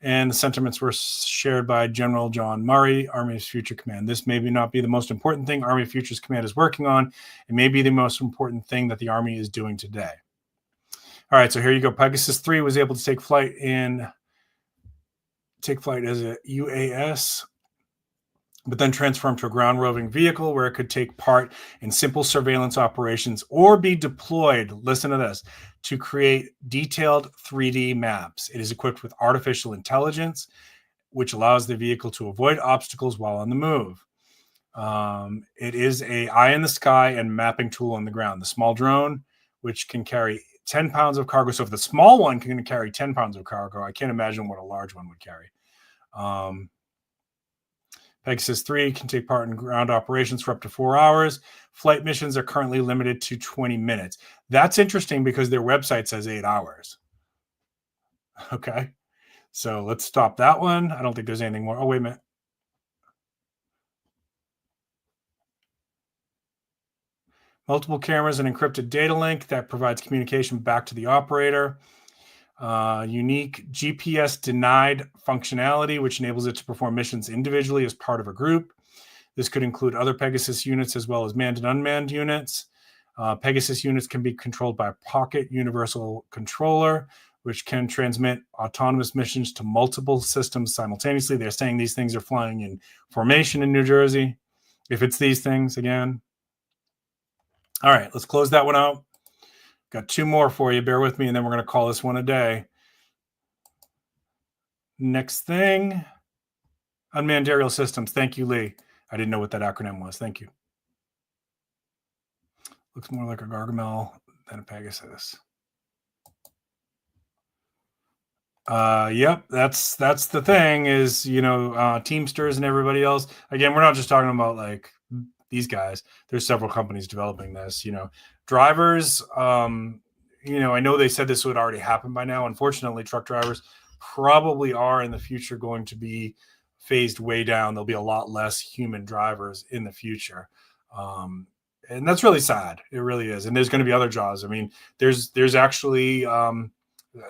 [SPEAKER 1] And the sentiments were shared by General John Murray, Army's Future Command. This may not be the most important thing Army Futures Command is working on. It may be the most important thing that the Army is doing today. All right, so here you go. Pegasus 3 was able to take flight as a UAS, but then transformed to a ground roving vehicle where it could take part in simple surveillance operations or be deployed, listen to this, to create detailed 3D maps. It is equipped with artificial intelligence, which allows the vehicle to avoid obstacles while on the move. It is an eye in the sky and mapping tool on the ground. The small drone, which can carry 10 pounds of cargo. So if the small one can carry 10 pounds of cargo, I can't imagine what a large one would carry. Pegasus 3 can take part in ground operations for up to 4 hours. Flight missions are currently limited to 20 minutes. That's interesting because their website says 8 hours. Okay. So let's stop that one. I don't think there's anything more. Oh, wait a minute. Multiple cameras and encrypted data link that provides communication back to the operator. Unique GPS denied functionality, which enables it to perform missions individually as part of a group. This could include other Pegasus units as well as manned and unmanned units. Pegasus units can be controlled by a pocket universal controller, which can transmit autonomous missions to multiple systems simultaneously. They're saying these things are flying in formation in New Jersey. If it's these things again. All right, let's close that one out. Got 2 more for you. Bear with me, and then we're going to call this one a day. Next thing, unmanned aerial systems. Thank you, Lee. I didn't know what that acronym was. Thank you. Looks more like a Gargamel than a Pegasus. Yep, that's the thing is, Teamsters and everybody else. Again, we're not just talking about like these guys. There's several companies developing this, drivers. I know they said this would already happen by now. Unfortunately, truck drivers probably are in the future going to be phased way down. There'll be a lot less human drivers in the future. And that's really sad. It really is. And there's going to be other jobs. I mean, there's actually,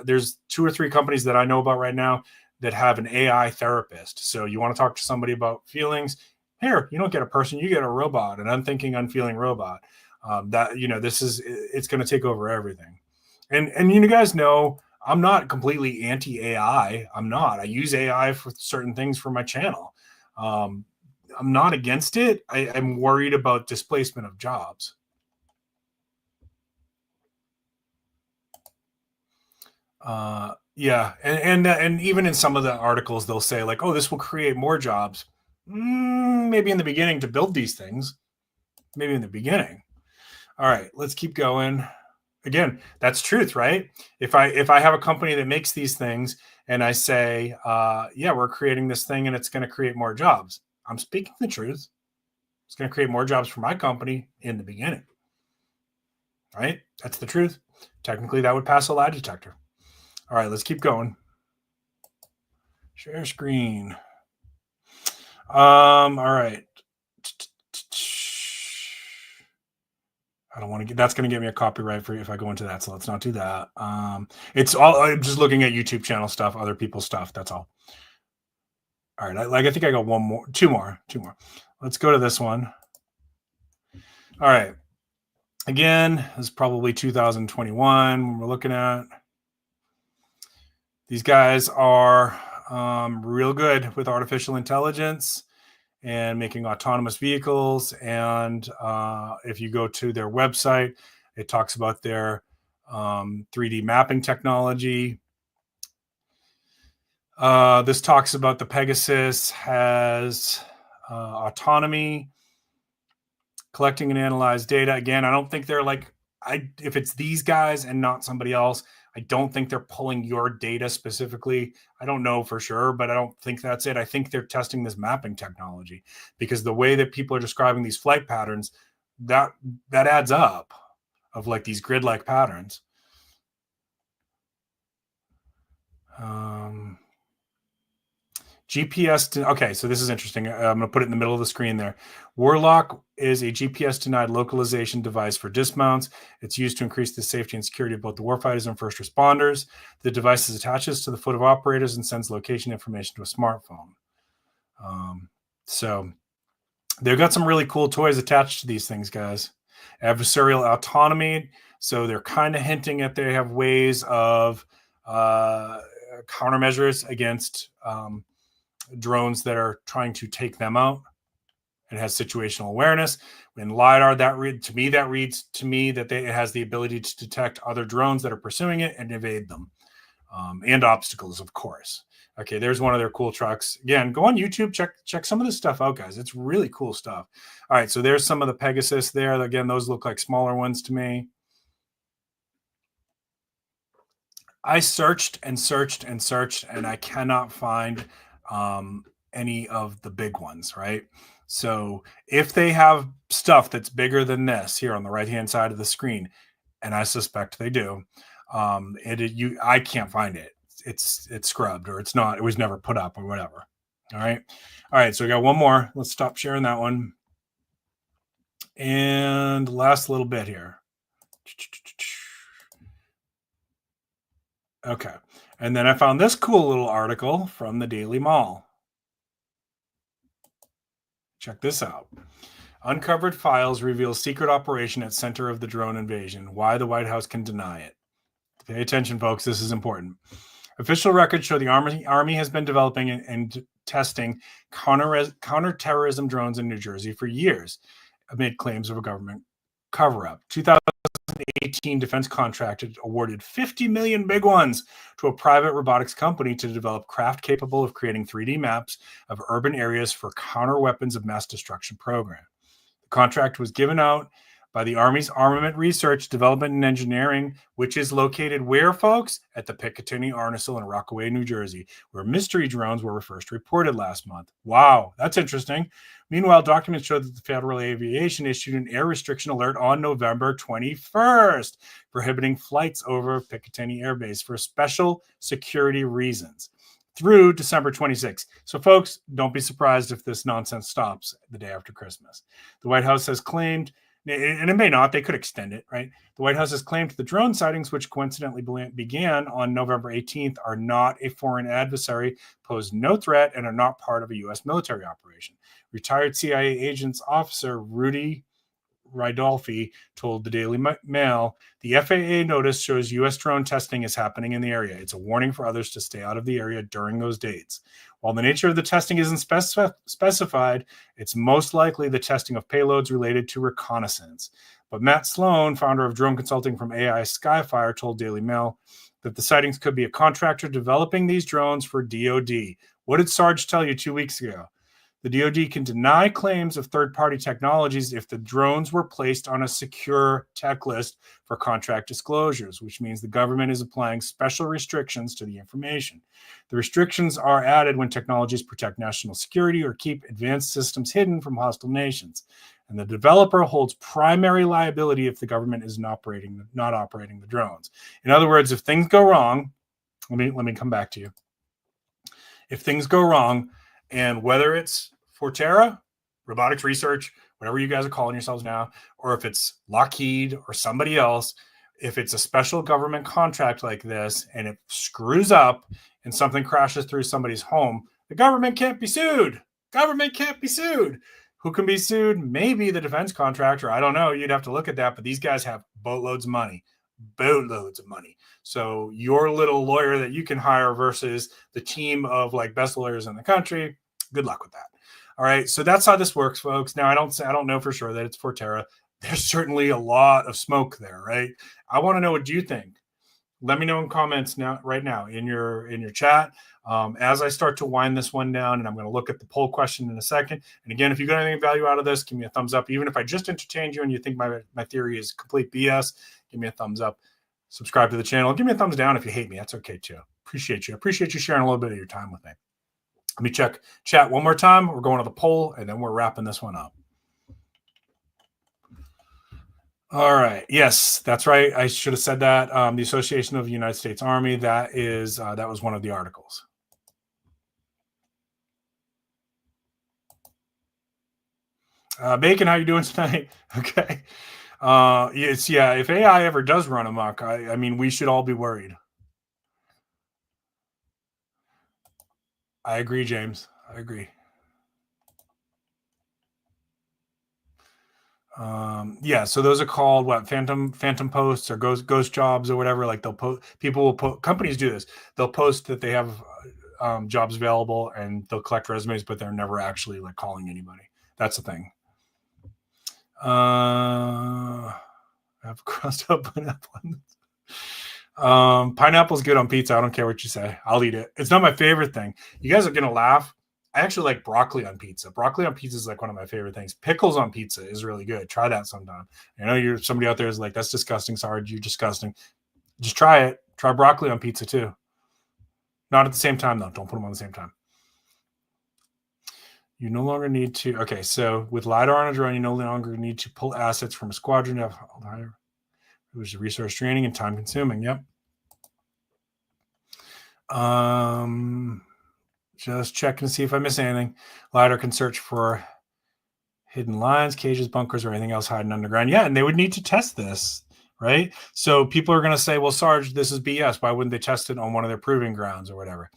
[SPEAKER 1] there's 2 or 3 companies that I know about right now that have an AI therapist. So you want to talk to somebody about feelings. Here, you don't get a person, you get a robot, an unthinking, unfeeling robot. It's going to take over everything. And you guys know, I'm not completely anti-AI. I'm not. I use AI for certain things for my channel. I'm not against it. I'm worried about displacement of jobs. Yeah, and even in some of the articles, they'll say like, "Oh, this will create more jobs." Maybe in the beginning to build these things. Maybe in the beginning. All right, let's keep going. Again, that's truth, right? If I have a company that makes these things and I say, yeah, we're creating this thing and it's going to create more jobs, I'm speaking the truth. It's going to create more jobs for my company in the beginning. Right? That's the truth. Technically, that would pass a lie detector. All right, let's keep going. Share screen. All right. I don't want to get, that's going to get me a copyright for if I go into that. So let's not do that. It's all, I'm just looking at YouTube channel stuff, other people's stuff. That's all. All right. I think I got two more. Let's go to this one. All right. Again, this is probably 2021 when we're looking at. These guys are real good with artificial intelligence and making autonomous vehicles. And if you go to their website, it talks about their 3D mapping technology. This talks about the Pegasus has autonomy, collecting and analyze data. Again, I don't think they're like, if it's these guys and not somebody else, I don't think they're pulling your data specifically. I don't know for sure, but I don't think that's it. I think they're testing this mapping technology because the way that people are describing these flight patterns, that adds up of like these grid-like patterns. GPS. Okay, so this is interesting. I'm going to put it in the middle of the screen there. Warlock is a GPS-denied localization device for dismounts. It's used to increase the safety and security of both the warfighters and first responders. The device attaches to the foot of operators and sends location information to a smartphone. So they've got some really cool toys attached to these things, guys. Adversarial autonomy. So they're kind of hinting at they have ways of countermeasures against drones that are trying to take them out. It has situational awareness. In LiDAR, that reads to me that it has the ability to detect other drones that are pursuing it and evade them, and obstacles, of course. Okay, there's one of their cool trucks. Again, go on YouTube, check some of this stuff out, guys. It's really cool stuff. All right, so there's some of the Pegasus there. Again, those look like smaller ones to me. I searched and searched and searched, and I cannot find any of the big ones, right? So if they have stuff that's bigger than this here on the right-hand side of the screen, and I suspect they do, I can't find it. It's scrubbed, or it was never put up, or whatever. All right. So we got one more. Let's stop sharing that one. And last little bit here. Okay. And then I found this cool little article from the Daily Mall. Check this out. Uncovered files reveal secret operation at center of the drone invasion. Why the White House can deny it. Pay attention, folks. This is important. Official records show the Army has been developing and testing counterterrorism drones in New Jersey for years, amid claims of a government cover-up. 2018 defense contractor awarded 50 million big ones to a private robotics company to develop craft capable of creating 3D maps of urban areas for counter weapons of mass destruction program. The contract was given out by the Army's Armament Research, Development, and Engineering, which is located where, folks? At the Picatinny Arsenal in Rockaway, New Jersey, where mystery drones were first reported last month. Wow, that's interesting. Meanwhile, documents show that the Federal Aviation issued an air restriction alert on November 21st, prohibiting flights over Picatinny Air Base for special security reasons through December 26th. So, folks, don't be surprised if this nonsense stops the day after Christmas. The White House has claimed, and it may not, they could extend it, right? The White House has claimed the drone sightings, which coincidentally began on November 18th, are not a foreign adversary, pose no threat, and are not part of a U.S. military operation. Retired CIA agents officer Rudy Ridolfi told the Daily Mail, the FAA notice shows U.S. drone testing is happening in the area. It's a warning for others to stay out of the area during those dates. While the nature of the testing isn't specified, it's most likely the testing of payloads related to reconnaissance. But Matt Sloan, founder of drone consulting from AI Skyfire, told Daily Mail that the sightings could be a contractor developing these drones for DoD. What did Sarge tell you 2 weeks ago? The DoD can deny claims of third-party technologies if the drones were placed on a secure tech list for contract disclosures, which means the government is applying special restrictions to the information. The restrictions are added when technologies protect national security or keep advanced systems hidden from hostile nations. And the developer holds primary liability if the government is not operating the drones. In other words, if things go wrong, let me come back to you. If things go wrong, and whether it's Forterra, robotics research, whatever you guys are calling yourselves now, or if it's Lockheed or somebody else, if it's a special government contract like this and it screws up and something crashes through somebody's home, the government can't be sued. Government can't be sued. Who can be sued? Maybe the defense contractor. I don't know. You'd have to look at that. But these guys have boatloads of money. Boatloads of money. So your little lawyer that you can hire versus the team of like best lawyers in the country, good luck with that. All right. So that's how this works, folks. Now I don't know for sure that it's Forterra. There's certainly a lot of smoke there, right? I want to know, what do you think? Let me know in comments right now in your chat. As I start to wind this one down, and I'm going to look at the poll question in a second. And again, if you got any value out of this, give me a thumbs up. Even if I just entertained you and you think my theory is complete BS, give me a thumbs up. Subscribe to the channel. Give me a thumbs down if you hate me. That's okay too. Appreciate you. Appreciate you sharing a little bit of your time with me. Let me check chat one more time. We're going to the poll, and then we're wrapping this one up. All right. Yes, that's right. I should have said that. The Association of the United States Army, that was one of the articles. Bacon, how you doing tonight? Okay. If AI ever does run amok, I mean, we should all be worried. I agree, James. I agree. So those are called what? Phantom posts or ghost jobs or whatever. Like people will put, companies do this. They'll post that they have jobs available and they'll collect resumes, but they're never actually like calling anybody. That's the thing. I have crossed up pineapple. Pineapple's good on pizza. I don't care what you say. I'll eat it. It's not my favorite thing. You guys are gonna laugh. I actually like broccoli on pizza. Broccoli on pizza is like one of my favorite things. Pickles on pizza is really good. Try that sometime. I know somebody out there is like, that's disgusting. Sorry, you're disgusting. Just try it. Try broccoli on pizza too. Not at the same time though. Don't put them on the same time. You no longer need to. Okay, so with LiDAR on a drone, you no longer need to pull assets from a squadron. It was resource draining and time consuming. Yep. Just checking to see if I miss anything. LiDAR can search for hidden lines, cages, bunkers, or anything else hiding underground. Yeah, and they would need to test this, right? So people are going to say, well, Sarge, this is BS. Why wouldn't they test it on one of their proving grounds or whatever?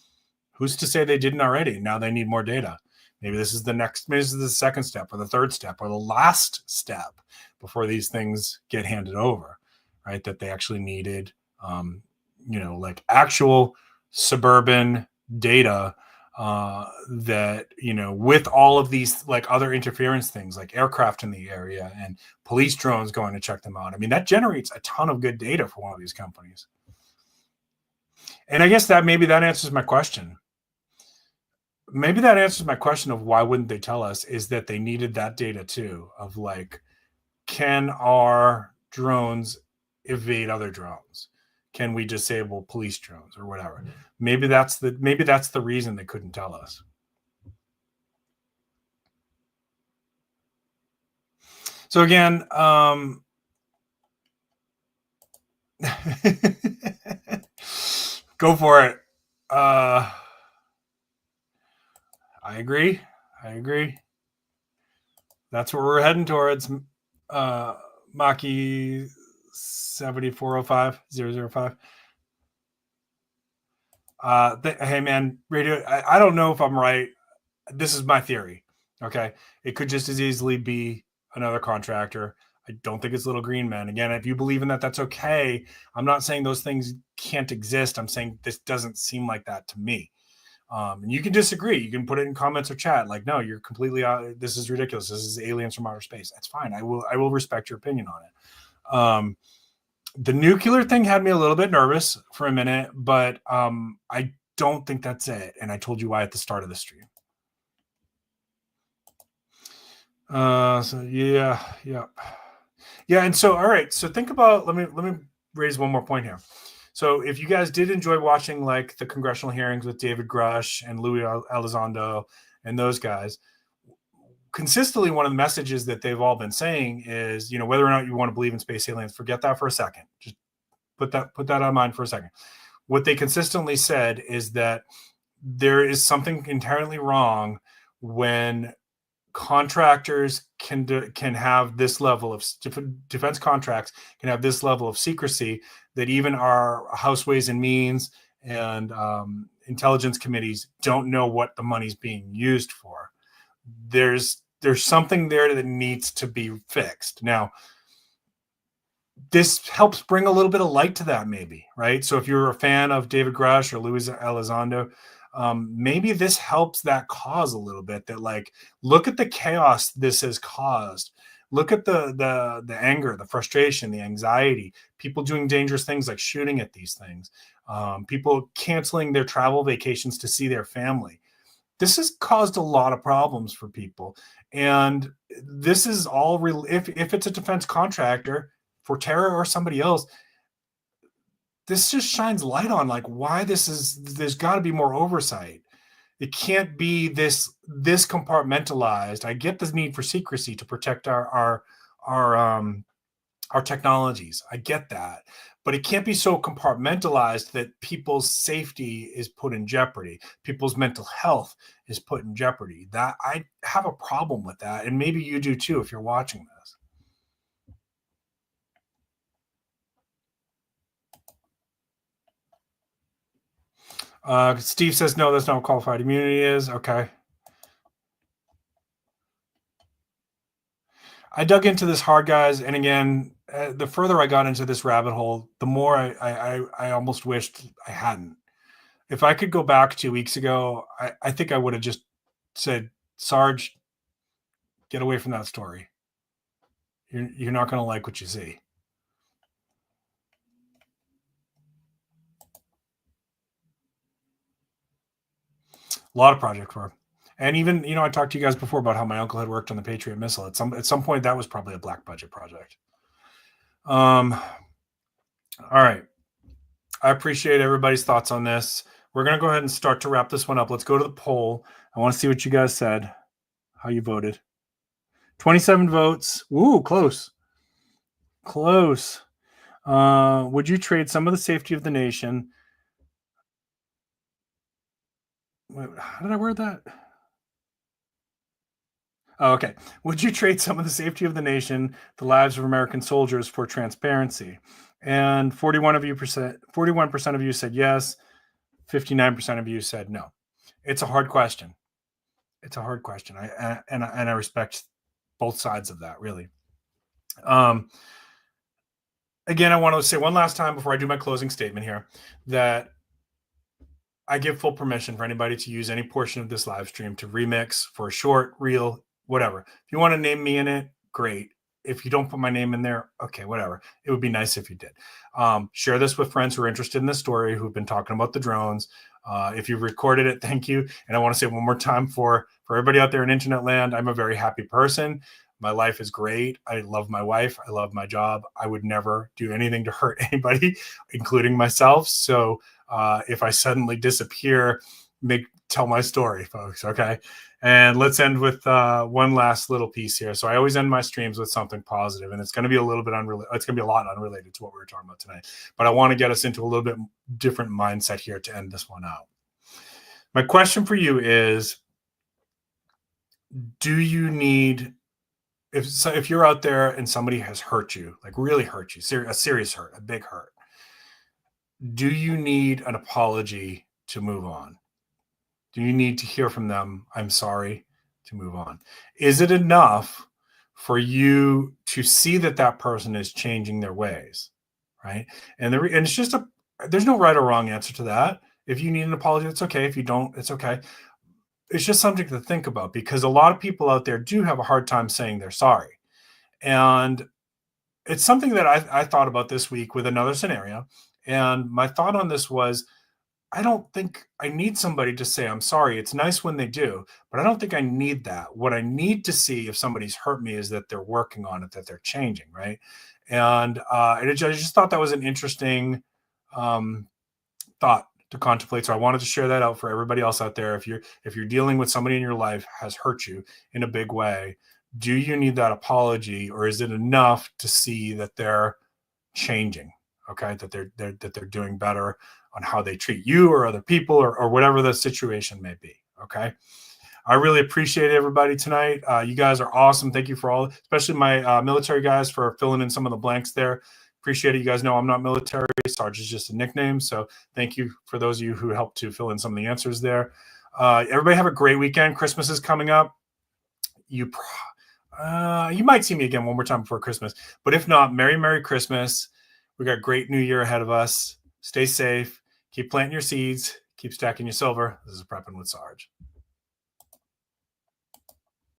[SPEAKER 1] Who's to say they didn't already? Now they need more data. Maybe this is maybe this is the second step or the third step or the last step before these things get handed over, right? That they actually needed, like actual suburban data that, with all of these like other interference things like aircraft in the area and police drones going to check them out. I mean, that generates a ton of good data for one of these companies. And I guess maybe that answers my question. Maybe that answers my question of why wouldn't they tell us, is that they needed that data too, of like, can our drones evade other drones? Can we disable police drones or whatever? Maybe that's the reason they couldn't tell us. So again, go for it. I agree. That's what we're heading towards. Maki 7405005. Hey man, radio. I don't know if I'm right. This is my theory. Okay, it could just as easily be another contractor. I don't think it's Little Green Men. Again, if you believe in that, that's okay. I'm not saying those things can't exist. I'm saying this doesn't seem like that to me. And you can disagree. You can put it in comments or chat. Like, no, you're completely out. This is ridiculous. This is aliens from outer space. That's fine. I will respect your opinion on it. The nuclear thing had me a little bit nervous for a minute, but I don't think that's it. And I told you why at the start of the stream. So yeah. And so, all right. So think about, let me raise one more point here. So if you guys did enjoy watching like the congressional hearings with David Grush and Louis Elizondo and those guys, consistently one of the messages that they've all been saying is, whether or not you want to believe in space aliens, forget that for a second. Just put that on mind for a second. What they consistently said is that there is something inherently wrong when contractors can have this level of defense contracts can have this level of secrecy that even our House Ways and Means and intelligence committees don't know what the money's being used for. There's something there that needs to be fixed. Now, this helps bring a little bit of light to that, maybe, right? So if you're a fan of David Grush or Luis Elizondo, maybe this helps that cause a little bit. That, like, look at the chaos this has caused. Look at the anger, the frustration, the anxiety. People doing dangerous things like shooting at these things. People canceling their travel vacations to see their family. This has caused a lot of problems for people, and this is all real. If it's a defense contractor for terror or somebody else, this just shines light on like why there's got to be more oversight. It can't be this compartmentalized. I get the need for secrecy to protect our technologies. I get that, but it can't be so compartmentalized that people's safety is put in jeopardy. People's mental health is put in jeopardy. That I have a problem with that, and maybe you do too if you're watching this. Steve says no, that's not what qualified immunity is. Okay. I dug into this hard, guys, and again, the further I got into this rabbit hole, the more I almost wished I hadn't. If I could go back 2 weeks ago, I think I would have just said, Sarge, get away from that story. You're not going to like what you see. A lot of project work. And even, I talked to you guys before about how my uncle had worked on the Patriot missile. At some point, that was probably a black budget project. All right. I appreciate everybody's thoughts on this. We're going to go ahead and start to wrap this one up. Let's go to the poll. I want to see what you guys said, how you voted. 27 votes. Ooh, close. Close. Would you trade some of the safety of the nation? Wait, how did I word that? Oh, okay. Would you trade some of the safety of the nation, the lives of American soldiers, for transparency? And 41% of you said yes. 59% of you said no. It's a hard question. It's a hard question. I respect both sides of that, really. Again, I want to say one last time before I do my closing statement here that I give full permission for anybody to use any portion of this live stream to remix for a short, reel, whatever. If you want to name me in it, great. If you don't put my name in there, okay, whatever. It would be nice if you did. Share this with friends who are interested in this story, who've been talking about the drones. If you've recorded it, thank you. And I want to say one more time for everybody out there in internet land, I'm a very happy person. My life is great. I love my wife. I love my job. I would never do anything to hurt anybody, including myself. So if I suddenly disappear, tell my story, folks. Okay. And let's end with one last little piece here. So I always end my streams with something positive, and it's going to be a little bit unrelated. It's going to be a lot unrelated to what we were talking about tonight. But I want to get us into a little bit different mindset here to end this one out. My question for you is, do you need, if you're out there and somebody has hurt you, like really hurt you, a serious hurt, a big hurt, do you need an apology to move on? Do you need to hear from them, I'm sorry, to move on? Is it enough for you to see that person is changing their ways, right? And it's just there's no right or wrong answer to that. If you need an apology, it's okay. If you don't, it's okay. It's just something to think about, because a lot of people out there do have a hard time saying they're sorry. And it's something that I thought about this week with another scenario. And my thought on this was, I don't think I need somebody to say, I'm sorry. It's nice when they do, but I don't think I need that. What I need to see if somebody's hurt me is that they're working on it, that they're changing. Right. And I just thought that was an interesting thought to contemplate. So I wanted to share that out for everybody else out there. If you're dealing with somebody in your life has hurt you in a big way, do you need that apology, or is it enough to see that they're changing? Okay, that they're doing better on how they treat you or other people, or whatever the situation may be. Okay. I really appreciate everybody tonight. You guys are awesome. Thank you for all, especially my military guys, for filling in some of the blanks there. Appreciate it. You guys know I'm not military. Sarge is just a nickname. So thank you for those of you who helped to fill in some of the answers there. Everybody have a great weekend. Christmas is coming up. You might see me again one more time before Christmas, but if not, Merry Christmas. We got a great new year ahead of us. Stay safe. Keep planting your seeds. Keep stacking your silver. This is Prepping with Sarge.